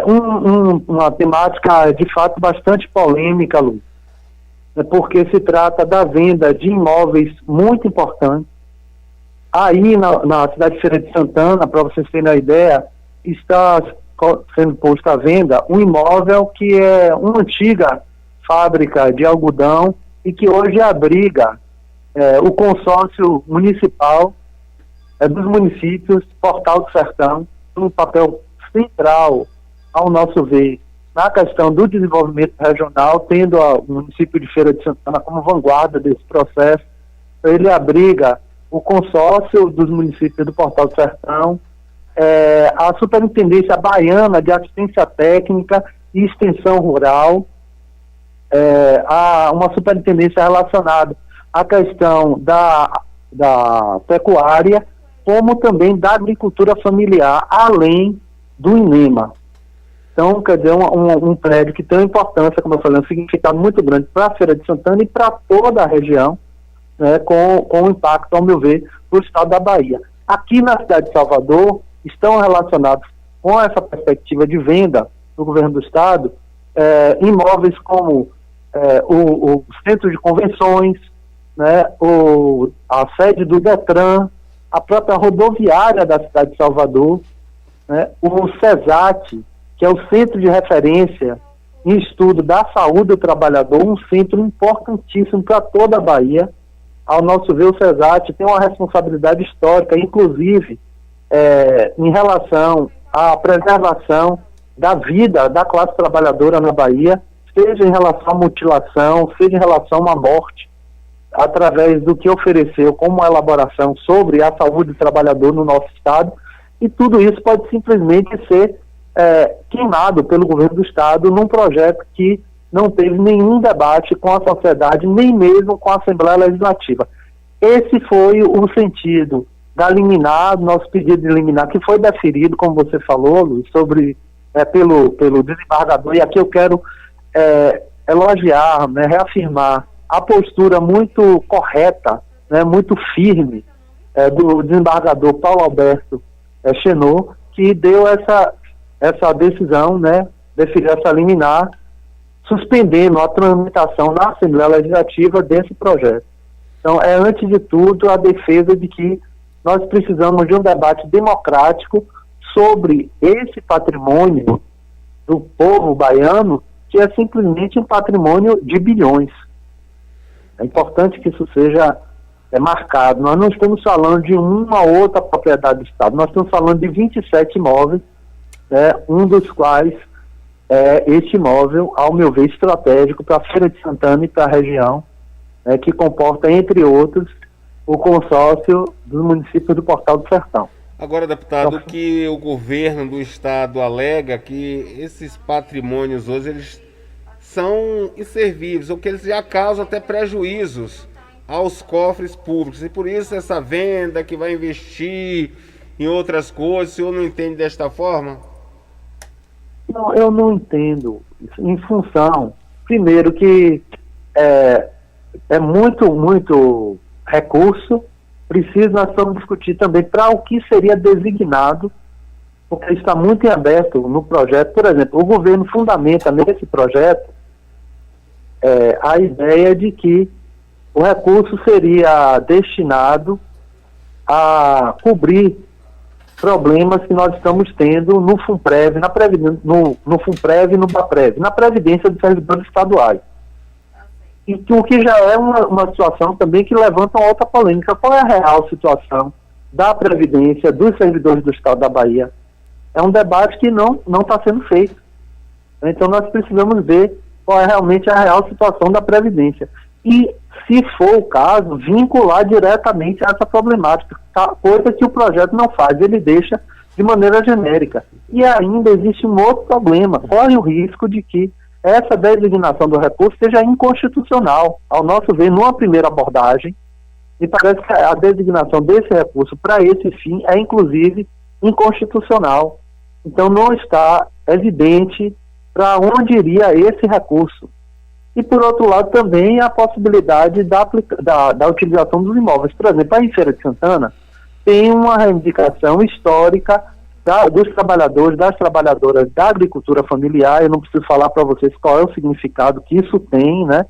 uma temática de fato bastante polêmica, Lu, porque se trata da venda de imóveis muito importantes. Aí na cidade de Feira de Santana, para vocês terem uma ideia, está sendo posto à venda um imóvel que é uma antiga fábrica de algodão e que hoje abriga o consórcio municipal dos municípios Portal do Sertão, um papel central, ao nosso ver, na questão do desenvolvimento regional, tendo o município de Feira de Santana como vanguarda desse processo. Ele abriga o consórcio dos municípios do Portal do Sertão, a Superintendência Baiana de Assistência Técnica e Extensão Rural, uma superintendência relacionada à questão da pecuária, como também da agricultura familiar, além do INEMA. Então, quer dizer, um prédio que tem uma importância, como eu falei, um significado muito grande para a Feira de Santana e para toda a região, né, com um impacto, ao meu ver, para o estado da Bahia. Aqui na cidade de Salvador, estão relacionados com essa perspectiva de venda do governo do estado, imóveis como o centro de convenções, né, a sede do Detran, a própria rodoviária da cidade de Salvador, né, o CESAT, que é o Centro de Referência em Estudo da Saúde do Trabalhador, um centro importantíssimo para toda a Bahia. Ao nosso ver, o CESAT tem uma responsabilidade histórica, inclusive em relação à preservação da vida da classe trabalhadora na Bahia, seja em relação à mutilação, seja em relação à morte, através do que ofereceu como uma elaboração sobre a saúde do trabalhador no nosso estado, e tudo isso pode simplesmente ser queimado pelo governo do estado num projeto que não teve nenhum debate com a sociedade, nem mesmo com a Assembleia Legislativa. Esse foi o sentido da liminar, nosso pedido de liminar, que foi deferido, como você falou, Luiz, pelo desembargador, e aqui eu quero elogiar, né, reafirmar a postura muito correta, né, muito firme do desembargador Paulo Alberto Chenot, que deu essa decisão, né, deferiu essa liminar, suspendendo a tramitação na Assembleia Legislativa desse projeto. Então, antes de tudo, a defesa de que nós precisamos de um debate democrático sobre esse patrimônio do povo baiano, que é simplesmente um patrimônio de bilhões. É importante que isso seja marcado. Nós não estamos falando de uma ou outra propriedade do Estado, nós estamos falando de 27 imóveis, um dos quais este imóvel, ao meu ver, estratégico para a Feira de Santana e para a região, que comporta, entre outros, o consórcio dos municípios do Portal do Sertão. Agora, deputado, que o governo do estado alega que esses patrimônios hoje eles são inservíveis, ou que eles já causam até prejuízos aos cofres públicos, e por isso essa venda que vai investir em outras coisas, o senhor não entende desta forma? Não, eu não entendo isso, em função, primeiro, que é muito recurso, nós vamos discutir também para o que seria designado, porque está muito em aberto no projeto. Por exemplo, o governo fundamenta nesse projeto a ideia de que o recurso seria destinado a cobrir problemas que nós estamos tendo no FUNPREV, no FUNPREV e no BAPREV, na Previdência dos Servidores Estaduais. E o que já é uma situação também que levanta uma outra polêmica. Qual é a real situação da Previdência dos servidores do Estado da Bahia? É um debate que não está sendo feito. Então nós precisamos ver qual é realmente a real situação da Previdência. E, se for o caso, vincular diretamente a essa problemática, coisa que o projeto não faz, ele deixa de maneira genérica. E ainda existe um outro problema, corre o risco de que essa designação do recurso seja inconstitucional. Ao nosso ver, numa primeira abordagem, me parece que a designação desse recurso para esse fim é, inclusive, inconstitucional. Então não está evidente para onde iria esse recurso. E, por outro lado, também a possibilidade da utilização dos imóveis. Por exemplo, a Feira de Santana tem uma reivindicação histórica dos trabalhadores, das trabalhadoras da agricultura familiar. Eu não preciso falar para vocês qual é o significado que isso tem, né,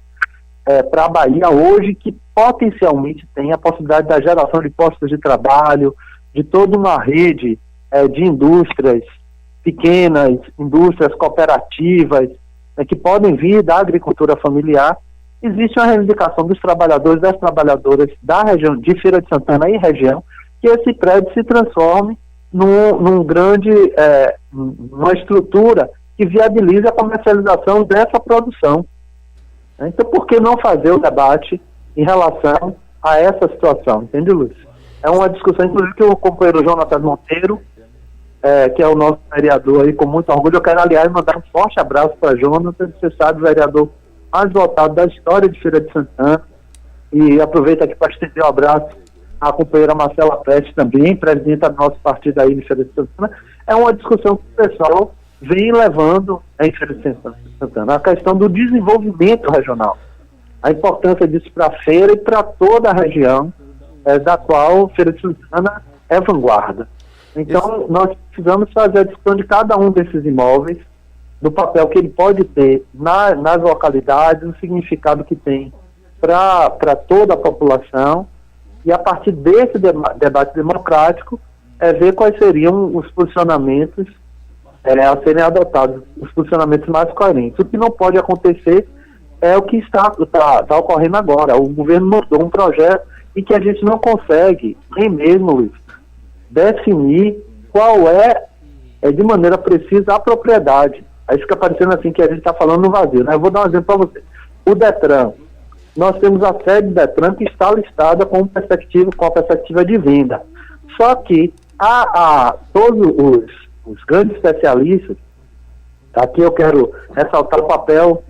para a Bahia hoje, que potencialmente tem a possibilidade da geração de postos de trabalho, de toda uma rede de indústrias pequenas, indústrias cooperativas, que podem vir da agricultura familiar. Existe uma reivindicação dos trabalhadores, das trabalhadoras da região de Feira de Santana e região, que esse prédio se transforme numa estrutura que viabilize a comercialização dessa produção. Então, por que não fazer o debate em relação a essa situação? Entende, Lúcio? É uma discussão, inclusive, que o companheiro Jonathan Monteiro, que é o nosso vereador aí, com muito orgulho, eu quero, aliás, mandar um forte abraço para Jonathan, você sabe, o vereador mais votado da história de Feira de Santana, e aproveito aqui para estender um abraço à companheira Marcela Prestes também, presidenta do nosso partido aí de Feira de Santana. É uma discussão que o pessoal vem levando em Feira de Santana, a questão do desenvolvimento regional, a importância disso para a feira e para toda a região, da qual Feira de Santana é vanguarda. Então, nós precisamos fazer a discussão de cada um desses imóveis, do papel que ele pode ter nas localidades, o significado que tem para toda a população, e a partir desse debate democrático, ver quais seriam os posicionamentos a serem adotados, os posicionamentos mais coerentes. O que não pode acontecer é o que está ocorrendo agora. O governo montou um projeto e que a gente não consegue, nem mesmo, Luiz, definir qual é de maneira precisa a propriedade. Aí fica parecendo assim que a gente está falando no vazio, né? Eu vou dar um exemplo para você. O Detran. Nós temos a sede do Detran que está listada com a perspectiva de venda. Só que todos os grandes especialistas, aqui eu quero ressaltar o papel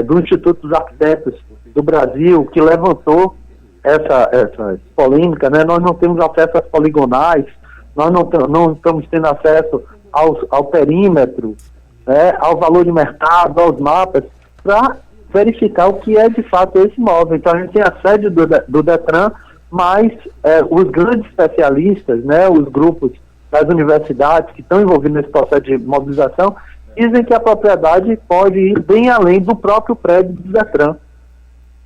do Instituto dos Arquitetos do Brasil, que levantou essa polêmica, né? Nós não temos acesso às poligonais, nós não estamos tendo acesso ao perímetro, ao valor de mercado, aos mapas, para verificar o que é de fato esse imóvel. Então a gente tem a sede do Detran, mas os grandes especialistas, né, os grupos das universidades que estão envolvidos nesse processo de mobilização, dizem que a propriedade pode ir bem além do próprio prédio do Detran.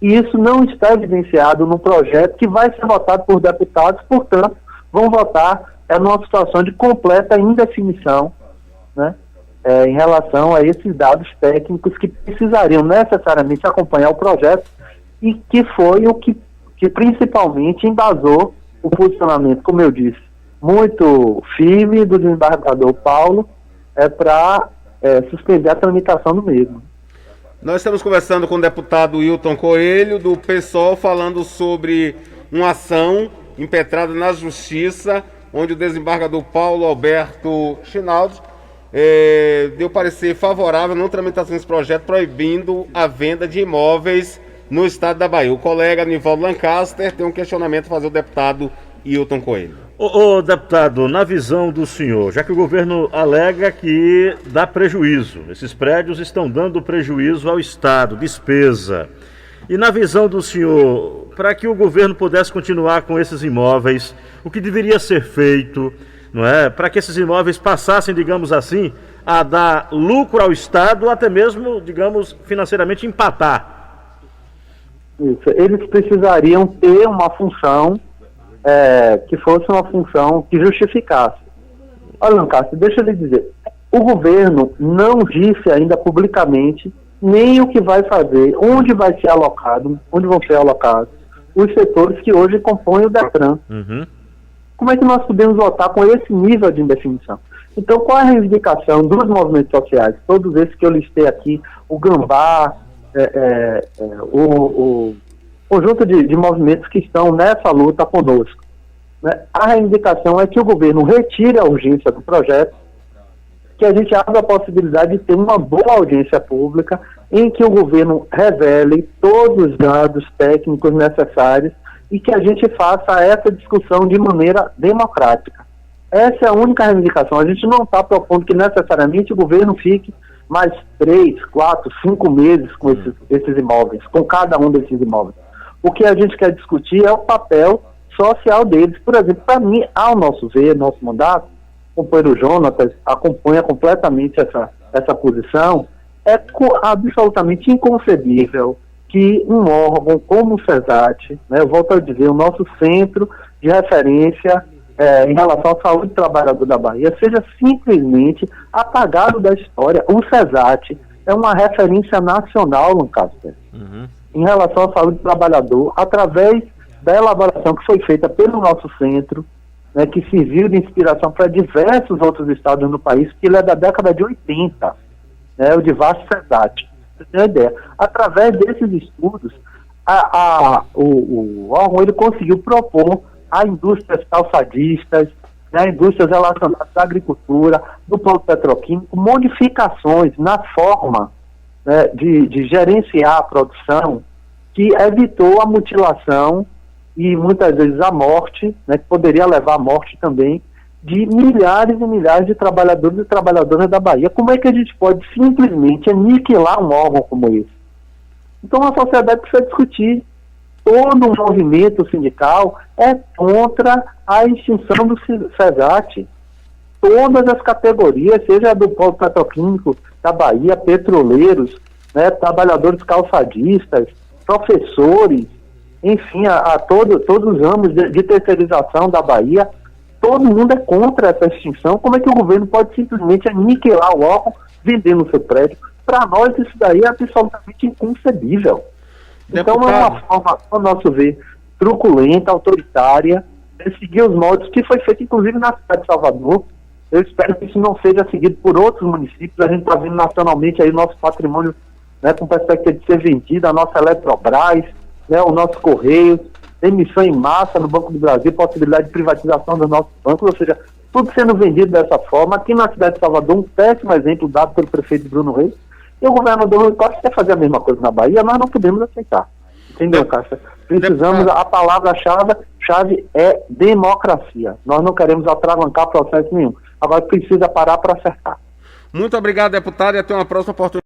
E isso não está evidenciado no projeto que vai ser votado por deputados, portanto, vão votar numa situação de completa indefinição, né, em relação a esses dados técnicos que precisariam necessariamente acompanhar o projeto e que foi o que principalmente embasou o posicionamento, como eu disse, muito firme do desembargador Paulo para suspender a tramitação do mesmo. Nós estamos conversando com o deputado Wilton Coelho, do PSOL, falando sobre uma ação impetrada na Justiça, onde o desembargador Paulo Alberto Chinaldi deu parecer favorável na tramitação desse projeto, proibindo a venda de imóveis no estado da Bahia. O colega Nivaldo Lancaster tem um questionamento a fazer ao deputado Wilton Coelho. Ô deputado, na visão do senhor, já que o governo alega que dá prejuízo, esses prédios estão dando prejuízo ao Estado, despesa, e na visão do senhor, para que o governo pudesse continuar com esses imóveis, o que deveria ser feito, não é, para que esses imóveis passassem, digamos assim, a dar lucro ao Estado, ou até mesmo, digamos, financeiramente empatar? Isso, eles precisariam ter uma função que fosse uma função que justificasse. Olha, Lancaster, deixa eu lhe dizer, o governo não disse ainda publicamente nem o que vai fazer, onde vão ser alocados os setores que hoje compõem o Detran. Uhum. Como é que nós podemos votar com esse nível de indefinição? Então, qual é a reivindicação dos movimentos sociais? Todos esses que eu listei aqui, o Gambá, o conjunto de movimentos que estão nessa luta conosco, né? A reivindicação é que o governo retire a urgência do projeto, que a gente abra a possibilidade de ter uma boa audiência pública, em que o governo revele todos os dados técnicos necessários e que a gente faça essa discussão de maneira democrática. Essa é a única reivindicação. A gente não está propondo que necessariamente o governo fique mais 3, 4, 5 meses com esses imóveis, com cada um desses imóveis. O que a gente quer discutir é o papel social deles. Por exemplo, para mim, ao nosso ver, nosso mandato, companheiro Jonatas acompanha completamente essa posição, é absolutamente inconcebível que um órgão como o CESAT, né, eu volto a dizer, o nosso centro de referência em relação à saúde do trabalhador da Bahia, seja simplesmente apagado da história. O CESAT é uma referência nacional, Lancaster, em relação à saúde do trabalhador, através da elaboração que foi feita pelo nosso centro, né, que serviu de inspiração para diversos outros estados no país, que ele é da década de 80, né, o de Vasco CESAT. Você tem uma ideia? Através desses estudos, o órgão ele conseguiu propor a indústrias calçadistas, né, indústrias relacionadas à agricultura, do polo petroquímico, modificações na forma, né, de gerenciar a produção, que evitou a mutilação e muitas vezes a morte, né, que poderia levar à morte também, de milhares e milhares de trabalhadores e trabalhadoras da Bahia. Como é que a gente pode simplesmente aniquilar um órgão como esse? Então a sociedade precisa discutir. Todo o movimento sindical é contra a extinção do CESAT. Todas as categorias, seja do polo petroquímico da Bahia, petroleiros, né, trabalhadores calçadistas, professores, enfim, todos os ramos de terceirização da Bahia, todo mundo é contra essa extinção. Como é que o governo pode simplesmente aniquilar o órgão vendendo o seu prédio? Para nós isso daí é absolutamente inconcebível. Então é uma forma, ao nosso ver, truculenta, autoritária, de seguir os moldes que foi feito inclusive na cidade de Salvador. Eu espero que isso não seja seguido por outros municípios. A gente está vendo nacionalmente aí o nosso patrimônio, né, com perspectiva de ser vendido, a nossa Eletrobras, né, o nosso Correios, emissão em massa no Banco do Brasil, possibilidade de privatização dos nossos bancos, ou seja, tudo sendo vendido dessa forma. Aqui na cidade de Salvador, um péssimo exemplo dado pelo prefeito Bruno Reis, e o governador Rui Costa quer fazer a mesma coisa na Bahia, nós não podemos aceitar. Entendeu, Cássia? Precisamos, a palavra-chave é democracia. Nós não queremos atravancar processo nenhum. Agora precisa parar para acertar. Muito obrigado, deputado, e até uma próxima oportunidade.